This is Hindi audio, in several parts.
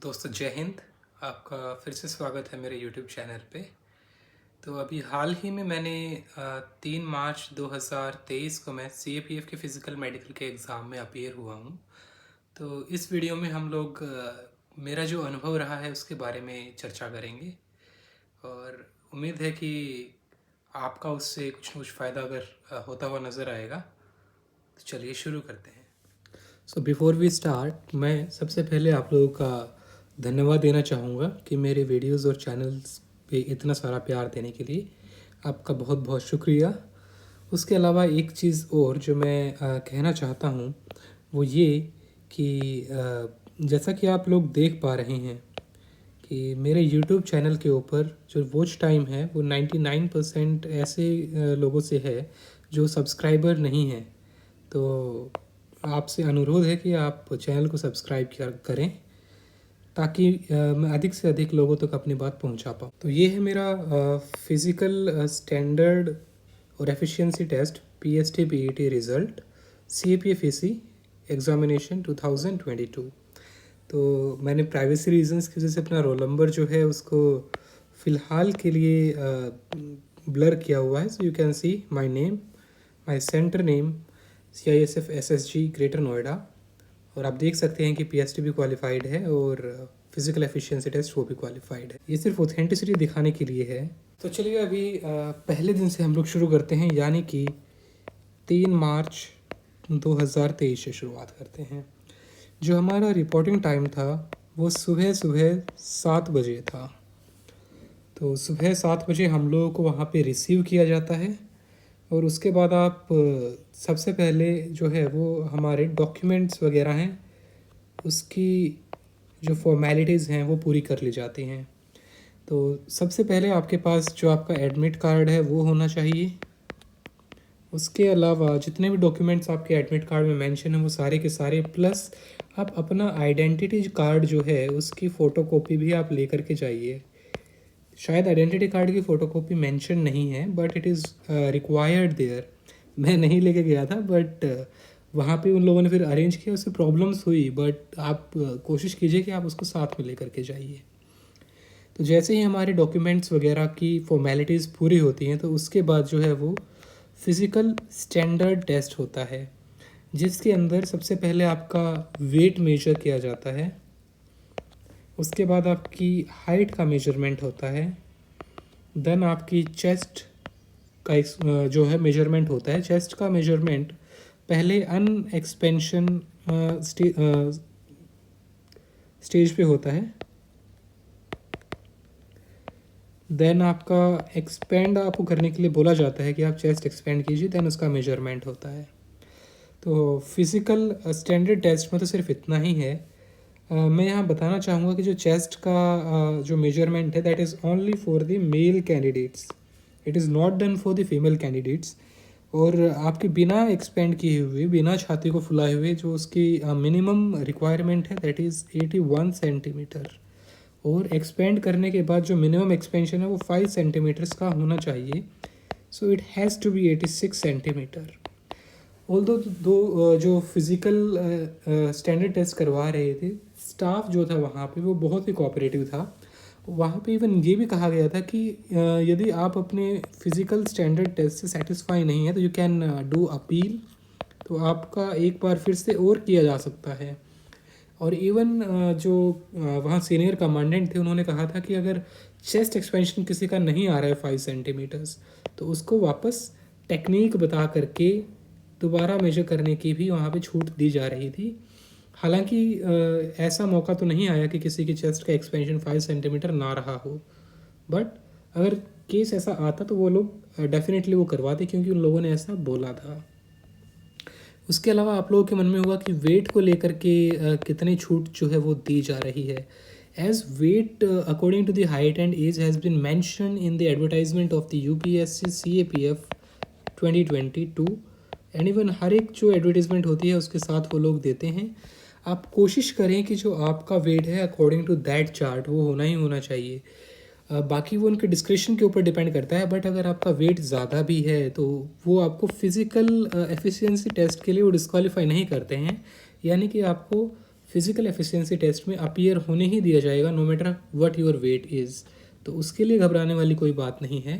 दोस्तों जय हिंद। आपका फिर से स्वागत है मेरे यूट्यूब चैनल पे। तो अभी हाल ही में मैंने 3 मार्च 2023 को मैं CAPF के फ़िज़िकल मेडिकल के एग्ज़ाम में अपीयर हुआ हूँ। तो इस वीडियो में हम लोग मेरा जो अनुभव रहा है उसके बारे में चर्चा करेंगे और उम्मीद है कि आपका उससे कुछ न कुछ फ़ायदा अगर होता हुआ नज़र आएगा। तो चलिए शुरू करते हैं। सो बिफ़ोर वी स्टार्ट, मैं सबसे पहले आप लोगों का धन्यवाद देना चाहूँगा कि मेरे वीडियोस और चैनल्स पे इतना सारा प्यार देने के लिए आपका बहुत बहुत शुक्रिया। उसके अलावा एक चीज़ और जो मैं कहना चाहता हूँ वो ये कि जैसा कि आप लोग देख पा रहे हैं कि मेरे यूट्यूब चैनल के ऊपर जो वॉच टाइम है वो 99% ऐसे लोगों से है जो सब्सक्राइबर नहीं हैं। तो आपसे अनुरोध है कि आप चैनल को सब्सक्राइब करें ताकि मैं अधिक से अधिक लोगों तक अपनी बात पहुंचा पाऊँ। तो ये है मेरा फिज़िकल स्टैंडर्ड और efficiency test PST PET result CAPF-AC examination 2022। तो मैंने प्राइवेसी रीजंस की वजह से अपना रोल नंबर जो है उसको फ़िलहाल के लिए ब्लर किया हुआ है। सो you can see my name, my centre name CISF SSG greater Noida, और आप देख सकते हैं कि PST भी क्वालिफाइड है और फिज़िकल एफिशिएंसी टेस्ट वो भी क्वालिफाइड है। ये सिर्फ ऑथेंटिसिटी दिखाने के लिए है। तो चलिए अभी पहले दिन से हम लोग शुरू करते हैं, यानी कि 3 मार्च 2023 से शुरुआत करते हैं। जो हमारा रिपोर्टिंग टाइम था वो सुबह सुबह 7 बजे था। तो सुबह 7 बजे हम लोगों को वहाँ पे रिसीव किया जाता है और उसके बाद आप सबसे पहले जो है वो हमारे डॉक्यूमेंट्स वगैरह हैं उसकी जो फॉर्मेलिटीज़ हैं वो पूरी कर ली जाती हैं। तो सबसे पहले आपके पास जो आपका एडमिट कार्ड है वो होना चाहिए। उसके अलावा जितने भी डॉक्यूमेंट्स आपके एडमिट कार्ड में मेंशन हैं वो सारे के सारे, प्लस आप अपना आइडेंटिटी कार्ड जो है उसकी फ़ोटोकॉपी भी आप लेकर के जाइए। शायद आइडेंटिटी कार्ड की फ़ोटोकॉपी मेंशन नहीं है but it is required there. मैं नहीं लेके गया था बट वहाँ पे उन लोगों ने फिर अरेंज किया, उससे प्रॉब्लम्स हुई, बट आप कोशिश कीजिए कि आप उसको साथ में लेकर के जाइए। तो जैसे ही हमारे डॉक्यूमेंट्स वगैरह की फॉर्मेलिटीज़ पूरी होती हैं तो उसके बाद जो है वो फिज़िकल स्टैंडर्ड टेस्ट होता है, जिसके अंदर सबसे पहले आपका वेट मेजर किया जाता है। उसके बाद आपकी हाइट का मेजरमेंट होता है। देन आपकी चेस्ट का जो है मेजरमेंट होता है। चेस्ट का मेजरमेंट पहले अनएक्सपेंशन स्टेज पे होता है। देन आपका एक्सपेंड आपको करने के लिए बोला जाता है कि आप चेस्ट एक्सपेंड कीजिए, देन उसका मेजरमेंट होता है। तो फिज़िकल स्टैंडर्ड टेस्ट में तो सिर्फ इतना ही है। मैं यहाँ बताना चाहूँगा कि जो चेस्ट का जो मेजरमेंट है that is only for the male candidates, it is not done for the female candidates. और आपके बिना एक्सपेंड किए हुए, बिना छाती को फुलाए हुए जो उसकी मिनिमम रिक्वायरमेंट है दैट इज़ 81 सेंटीमीटर, और एक्सपेंड करने के बाद जो मिनिमम एक्सपेंशन है वो 5 सेंटीमीटर्स का होना चाहिए। So it has to be 86 centimetre. Although दो जो फिज़िकल स्टैंडर्ड टेस्ट करवा रहे थे, स्टाफ जो था वहाँ पे वो बहुत ही कोऑपरेटिव था। वहाँ पे इवन ये भी कहा गया था कि यदि आप अपने फिज़िकल स्टैंडर्ड टेस्ट से सेटिस्फाई नहीं है तो यू कैन डू अपील, तो आपका एक बार फिर से और किया जा सकता है। और इवन जो वहाँ सीनियर कमांडेंट थे उन्होंने कहा था कि अगर चेस्ट एक्सपेंशन किसी का नहीं आ रहा है 5 सेंटीमीटर्स तो उसको वापस टेक्निक बता करके दोबारा मेजर करने की भी वहाँ पे छूट दी जा रही थी। हालांकि ऐसा मौका तो नहीं आया कि किसी की चेस्ट का एक्सपेंशन 5 सेंटीमीटर ना रहा हो, बट अगर केस ऐसा आता तो वो लोग डेफिनेटली वो करवाते क्योंकि उन लोगों ने ऐसा बोला था। उसके अलावा आप लोगों के मन में होगा कि वेट को लेकर के कितनी छूट जो है वो दी जा रही है। Age weight according to the height and age has been mention in the advertisement of the UPSC CAPF 2022 and even हर एक जो एडवर्टाइजमेंट होती है उसके साथ वो लोग देते हैं। आप कोशिश करें कि जो आपका वेट है अकॉर्डिंग टू दैट चार्ट वो होना ही होना चाहिए। बाकी वो उनके डिस्क्रिप्शन के ऊपर डिपेंड करता है, बट अगर आपका वेट ज़्यादा भी है तो वो आपको फिज़िकल एफिशिएंसी टेस्ट के लिए वो डिस्क्वालीफाई नहीं करते हैं, यानी कि आपको फिज़िकल एफिशिएंसी टेस्ट में अपीयर होने ही दिया जाएगा, no matter what your weight is. तो उसके लिए घबराने वाली कोई बात नहीं है।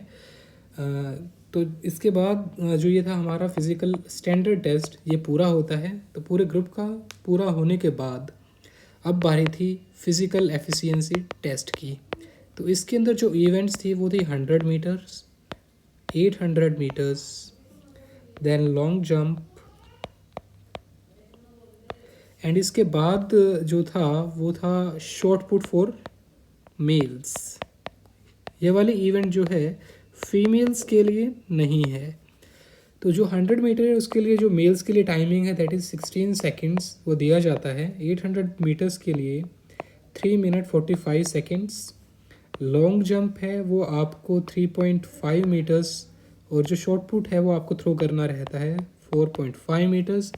तो इसके बाद जो ये था हमारा फिज़िकल स्टैंडर्ड टेस्ट, ये पूरा होता है। तो पूरे ग्रुप का पूरा होने के बाद अब बारी थी फिज़िकल एफिशिएंसी टेस्ट की। तो इसके अंदर जो इवेंट्स थी वो थी 100 metres, 800 metres, then long jump, and इसके बाद जो था वो था शॉर्ट पुट फॉर मेल्स। ये वाली इवेंट जो है फीमेल्स के लिए नहीं है। तो जो 100 मीटर है उसके लिए जो मेल्स के लिए टाइमिंग है दैट इज़ 16 सेकेंड्स वो दिया जाता है। 800 मीटर्स के लिए 3 मिनट 45 सेकेंड्स। लॉन्ग जंप है वो आपको 3.5 मीटर्स, और जो शॉर्ट पुट है वो आपको थ्रो करना रहता है 4.5 मीटर्स।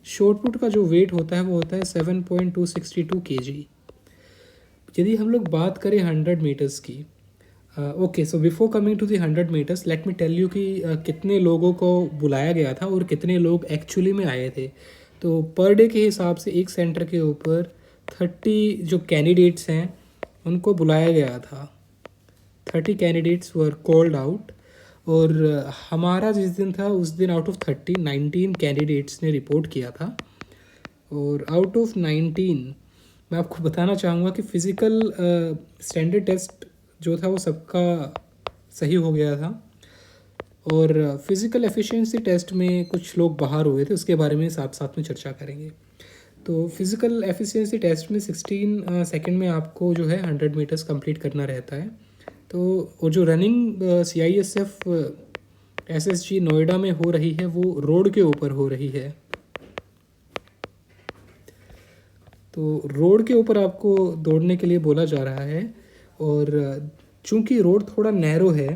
शॉर्ट पुट का जो वेट होता है वो होता है 7.262 kg। यदि हम लोग बात करें 100 मीटर्स की, okay, so before coming to the 100 metres let me tell you कि कितने लोगों को बुलाया गया था और कितने लोग एक्चुअली में आए थे। तो पर डे के हिसाब से एक सेंटर के ऊपर 30 जो कैंडिडेट्स हैं उनको बुलाया गया था। 30 कैंडिडेट्स वर कॉल्ड आउट, और हमारा जिस दिन था उस दिन आउट ऑफ 30 19 कैंडिडेट्स ने रिपोर्ट किया था। और आउट ऑफ 19 मैं आपको बताना चाहूँगा कि फ़िज़िकल स्टैंडर्ड टेस्ट जो था वो सबका सही हो गया था, और फिज़िकल एफिशिएंसी टेस्ट में कुछ लोग बाहर हुए थे, उसके बारे में साथ साथ में चर्चा करेंगे। तो फिज़िकल एफिशिएंसी टेस्ट में 16 सेकंड में आपको जो है 100 मीटर्स कंप्लीट करना रहता है। तो और जो रनिंग CISF SSG नोएडा में हो रही है वो रोड के ऊपर हो रही है। तो रोड के ऊपर आपको दौड़ने के लिए बोला जा रहा है, और चूंकि रोड थोड़ा नैरो है,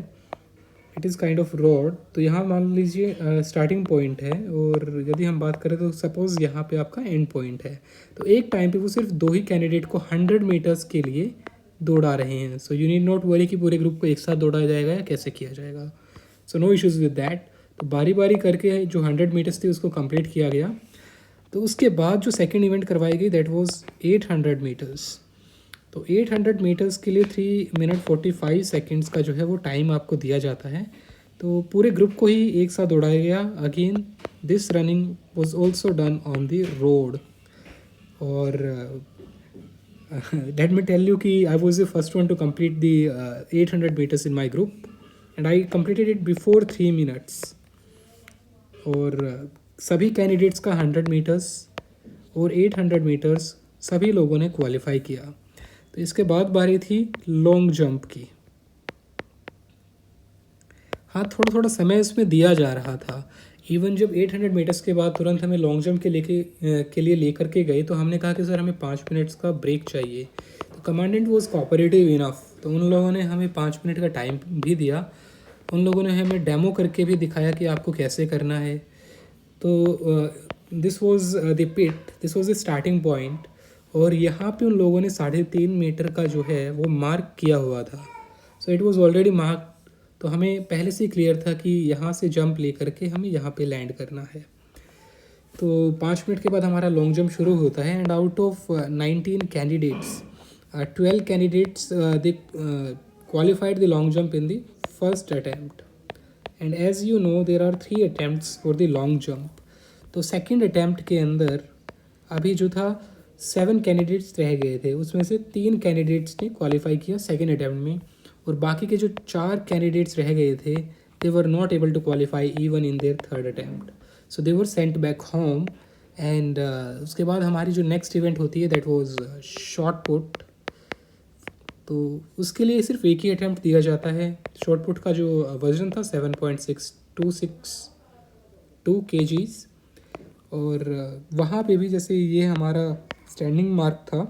it is kind of road, तो यहाँ मान लीजिए स्टार्टिंग पॉइंट है, और यदि हम बात करें तो सपोज़ यहाँ पे आपका एंड पॉइंट है। तो एक टाइम पे वो सिर्फ 2 ही कैंडिडेट को 100 मीटर्स के लिए दौड़ा रहे हैं। So you need not worry कि पूरे ग्रुप को एक साथ दौड़ा जाएगा या कैसे किया जाएगा। So no issues with that. तो बारी बारी करके जो 100 मीटर्स थी उसको कंप्लीट किया गया। तो उसके बाद जो सेकेंड इवेंट करवाई गई दैट वाज 800 मीटर्स। तो 800 मीटर्स के लिए 3 मिनट 45 सेकेंड्स का जो है वो टाइम आपको दिया जाता है। तो पूरे ग्रुप को ही एक साथ दौड़ाया गया। Again this running was also done on the road. और लेट मी टेल यू कि I was the first one to complete the 800 metres in my group, and I completed it before 3 minutes. और सभी कैंडिडेट्स का 100 मीटर्स और 800 मीटर्स सभी लोगों ने क्वालिफाई किया। तो इसके बाद बारी थी लॉन्ग जंप की। हाँ, थोड़ा थोड़ा समय उसमें दिया जा रहा था। इवन जब 800 मीटर्स के बाद तुरंत हमें लॉन्ग जंप के लिए लेकर के गए तो हमने कहा कि सर हमें 5 मिनट्स का ब्रेक चाहिए। तो कमांडेंट वॉज कोऑपरेटिव इनफ, तो उन लोगों ने हमें 5 मिनट का टाइम भी दिया। उन लोगों ने हमें डेमो करके भी दिखाया कि आपको कैसे करना है। तो this was the pit, this was the starting point, और यहाँ पे उन लोगों ने 3.5 मीटर का जो है वो मार्क किया हुआ था। So it was already mark. तो हमें पहले से ही क्लियर था कि यहाँ से जंप ले करके हमें यहाँ पे लैंड करना है। तो 5 मिनट के बाद हमारा लॉन्ग जंप शुरू होता है, and out of 19 candidates 12 candidates they qualified the long jump in the first attempt. And as you know there are 3 attempts for the long jump. तो सेकेंड अटैम्प्ट के अंदर अभी जो था 7 कैंडिडेट्स रह गए थे, उसमें से 3 कैंडिडेट्स ने क्वालिफाई किया सेकेंड अटैम्प्ट में, और बाकी के जो 4 कैंडिडेट्स रह गए थे they were not able to qualify even in their third attempt. So they were sent back home. And उसके बाद हमारी जो नेक्स्ट इवेंट होती है दैट वाज शॉर्ट पुट। तो उसके लिए सिर्फ एक ही अटैम्प्ट दिया जाता है। शॉर्ट पुट का जो वजन था 7.626 kgs, और वहाँ पे भी जैसे ये हमारा स्टैंडिंग मार्क था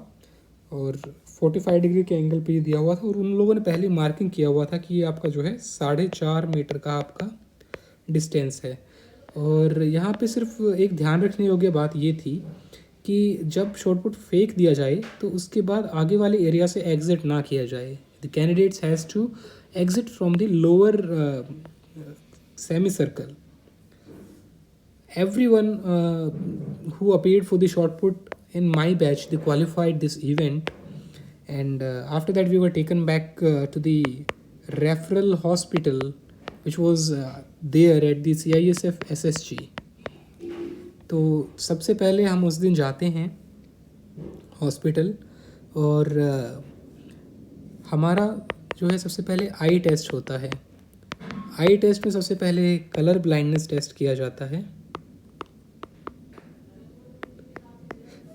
और 45 डिग्री के एंगल पे दिया हुआ था, और उन लोगों ने पहले मार्किंग किया हुआ था कि ये आपका जो है 4.5 मीटर का आपका डिस्टेंस है। और यहाँ पे सिर्फ एक ध्यान रखने योग्य बात ये थी कि जब शॉर्ट पुट फेंक दिया जाए तो उसके बाद आगे वाले एरिया से एग्जिट ना किया जाए। The candidates has to exit from the lower semi circle. Everyone who appeared for the shot put in my batch they qualified this event, and after that we were taken back to the referral hospital which was there at the CISF SSG. तो सबसे पहले हम उस दिन जाते हैं हॉस्पिटल, और हमारा जो है सबसे पहले आई टेस्ट होता है. आई टेस्ट में सबसे पहले कलर ब्लाइंडनेस टेस्ट किया जाता है.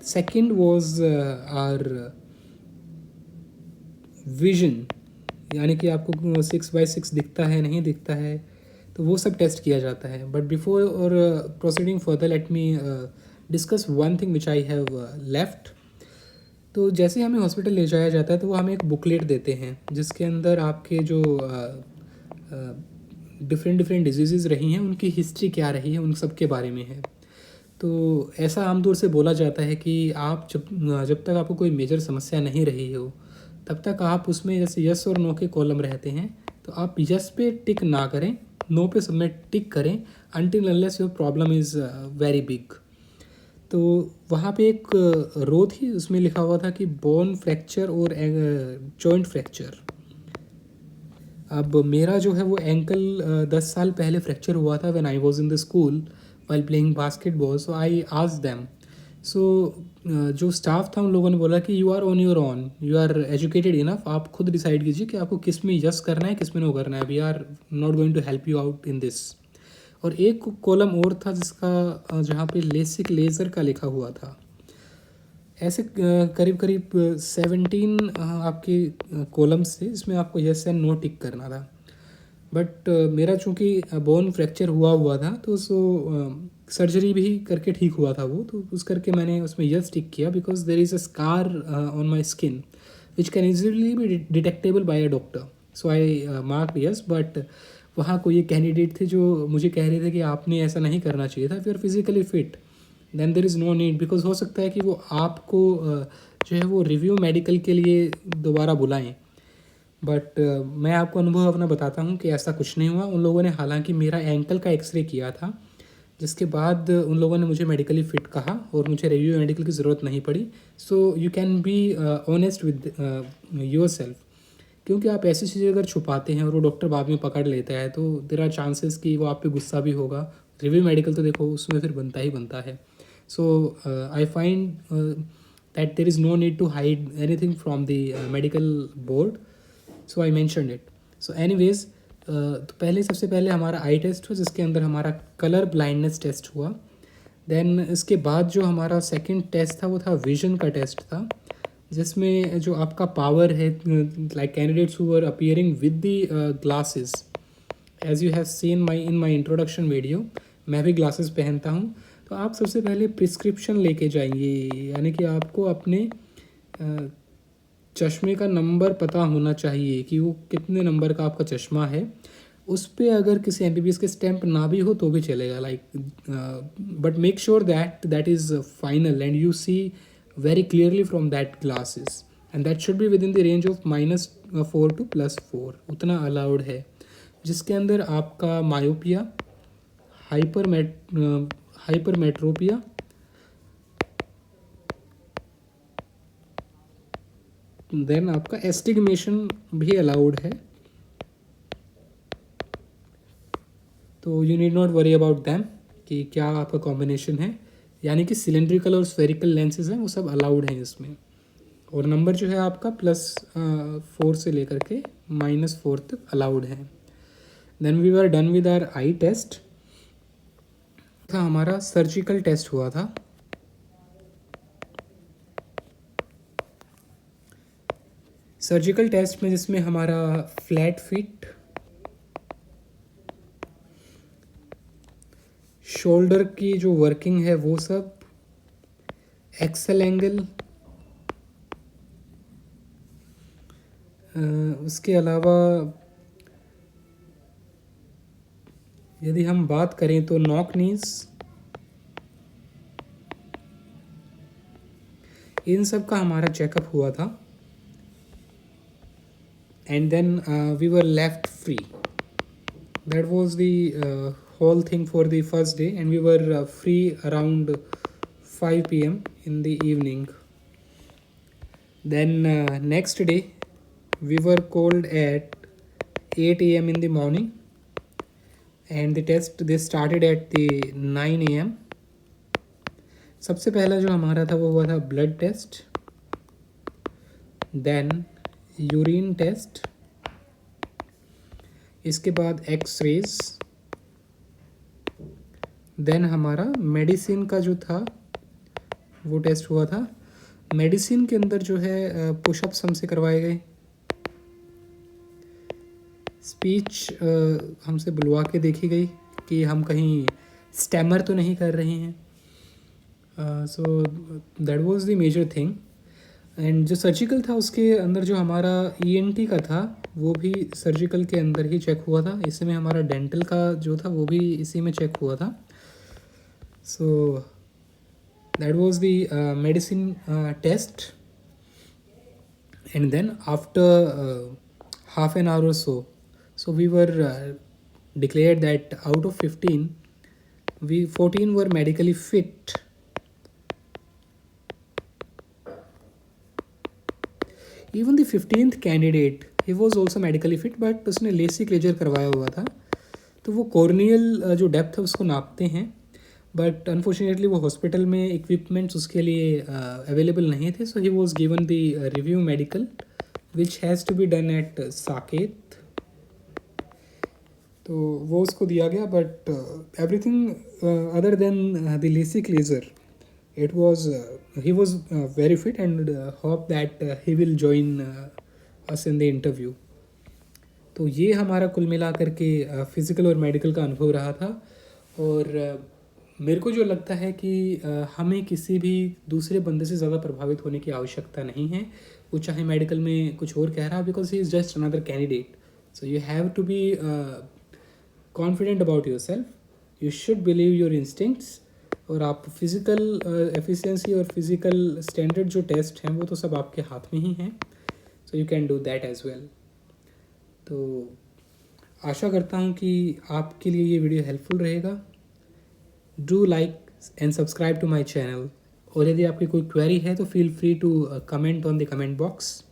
सेकंड वाज आर विजन, यानी कि आपको 6x6 दिखता है नहीं दिखता है, तो वो सब टेस्ट किया जाता है. बट बिफोर और proceeding further let me discuss one thing which I have left. तो जैसे हमें हॉस्पिटल ले जाया जाता है तो वो हमें एक बुकलेट देते हैं जिसके अंदर आपके जो डिफरेंट डिफरेंट डिजीज़ रही हैं उनकी हिस्ट्री क्या रही है उन सब के बारे में है. तो ऐसा आमतौर से बोला जाता है कि आप जब तक आपको कोई मेजर समस्या नहीं रही हो तब तक आप उसमें जैसे यस और नो के कॉलम रहते हैं तो आप यस पे टिक ना करें, नो पे सब में टिक करें until unless your problem is very big. तो वहाँ पे एक रो थी, उसमें लिखा हुआ था कि बोन फ्रैक्चर और जॉइंट फ्रैक्चर. अब मेरा जो है वो एंकल 10 साल पहले फ्रैक्चर हुआ था when I was in the school while playing basketball. So I asked them. So जो स्टाफ था उन लोगों ने बोला कि you are on your own, you are educated enough, आप खुद डिसाइड कीजिए कि आपको किस में यस करना है किस में नो करना है. We are not going to help you out in this. और एक कॉलम और था जिसका जहाँ पे लेसिक लेज़र का लिखा हुआ था. ऐसे करीब करीब 17 आपके कॉलम्स थे जिसमें आपको यस एंड नो टिक करना था. बट मेरा चूँकि बोन फ्रैक्चर हुआ था तो सर्जरी भी करके ठीक हुआ था वो, तो उस करके मैंने उसमें यस टिक किया because there is a scar on my skin which can easily be detectable by a doctor. So I mark yes. But वहाँ कोई एक कैंडिडेट थे जो मुझे कह रहे थे कि आपने ऐसा नहीं करना चाहिए था, if you are physically fit then there is no need, because हो सकता है कि वो आपको जो है वो रिव्यू मेडिकल के लिए दोबारा बुलाएं. बट मैं आपको अनुभव अपना बताता हूँ कि ऐसा कुछ नहीं हुआ. उन लोगों ने हालांकि मेरा एंकल का एक्सरे किया था जिसके बाद उन लोगों ने मुझे मेडिकली फ़िट कहा और मुझे रिव्यू मेडिकल की ज़रूरत नहीं पड़ी. सो you can be honest with your self, क्योंकि आप ऐसी चीज़ें अगर छुपाते हैं और वो डॉक्टर बाद में पकड़ लेता है तो देर आर चांसेस कि वो आप पे गुस्सा भी होगा. रिव्यू मेडिकल तो देखो उसमें फिर बनता ही बनता है. So I find that there is no need to hide anything from the medical board. So I mentioned it. So anyways, तो पहले सबसे पहले हमारा आई टेस्ट हुआ जिसके अंदर हमारा कलर ब्लाइंडनेस टेस्ट हुआ. देन इसके बाद जो हमारा सेकंड टेस्ट था वो था विजन का टेस्ट था, जिसमें जो आपका पावर है like candidates who are appearing with the glasses. As you have seen my in my introduction video, मैं भी ग्लासेस पहनता हूँ. तो आप सबसे पहले प्रिस्क्रिप्शन लेके जाएंगे, यानी कि आपको अपने चश्मे का नंबर पता होना चाहिए कि वो कितने नंबर का आपका चश्मा है. उस पर अगर किसी MBBS के स्टैम्प ना भी हो तो भी चलेगा, like but make sure that that is final and you see very clearly from that glasses, and that should be within the range of -4 to +4, उतना अलाउड है. जिसके अंदर आपका मायोपिया, हाइपरमेट्रोपिया, देन आपका एस्टिग्मेशन भी अलाउड है. तो you need not worry about them कि क्या आपका कॉम्बिनेशन है, यानी कि सिलेंड्रिकल और स्फेरिकल लेंसेज हैं वो सब अलाउड हैं इसमें. और नंबर जो है आपका +4 से लेकर के -4 तक अलाउड है. Then we were done with our eye test. था हमारा सर्जिकल टेस्ट हुआ था. सर्जिकल टेस्ट में जिसमें हमारा फ्लैट फिट, शोल्डर की जो वर्किंग है वो सब, एक्सेल एंगल, उसके अलावा यदि हम बात करें तो नॉक नीज, इन सब का हमारा चेकअप हुआ था. And then we were left free. That was the whole thing for the first day, and we were free around 5 p.m. in the evening. Then next day we were called at 8 a.m. in the morning, and the test they started at the 9 a.m. सबसे पहला जो हमारा था वो हुआ था blood test, then urine test, इसके बाद एक्सरेज, देन हमारा मेडिसिन का जो था वो टेस्ट हुआ था। मेडिसिन के अंदर जो है पुशअप्स हमसे करवाए गए, स्पीच हमसे बुलवा के देखी गई कि हम कहीं स्टैमर तो नहीं कर रहे हैं। So that was the major thing. And जो सर्जिकल था उसके अंदर जो हमारा ईएनटी का था वो भी सर्जिकल के अंदर ही चेक हुआ था। इसमें हमारा डेंटल का जो था वो भी इसी में चेक हुआ था। So that was the medicine test. And then after half an hour or so we were declared that out of 15 14 were medically fit. Even the 15th candidate, he was also medically fit, but उसने लेसिक लेजर करवाया हुआ था, तो वो कॉर्नियल जो डेप्थ है उसको नापते हैं, बट अनफॉर्चुनेटली वो हॉस्पिटल में इक्विपमेंट्स उसके लिए अवेलेबल नहीं थे। So he was given the review medical which has to be done at Saket, तो वो उसको दिया गया। But everything other than the LASIK laser, it was he was very fit, and hope that he will join us in the interview. तो ये हमारा कुल मिला करके फिज़िकल और मेडिकल का अनुभव रहा था। और मेरे को जो लगता है कि हमें किसी भी दूसरे बंदे से ज़्यादा प्रभावित होने की आवश्यकता नहीं है, वो चाहे मेडिकल में कुछ और कह रहा, because he is just another candidate. So you have to be confident about your self, you should believe your instincts, और आप फिज़िकल एफिशिएंसी और फिज़िकल स्टैंडर्ड जो टेस्ट हैं वो तो सब आपके हाथ में ही हैं। So you can do that as well. तो आशा करता हूँ कि आपके लिए ये वीडियो हेल्पफुल रहेगा। Do like and subscribe to my channel, और यदि आपकी कोई क्वेरी है तो feel free to comment on the comment box.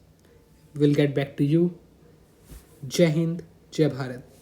Will get back to you. जय हिंद, जय भारत।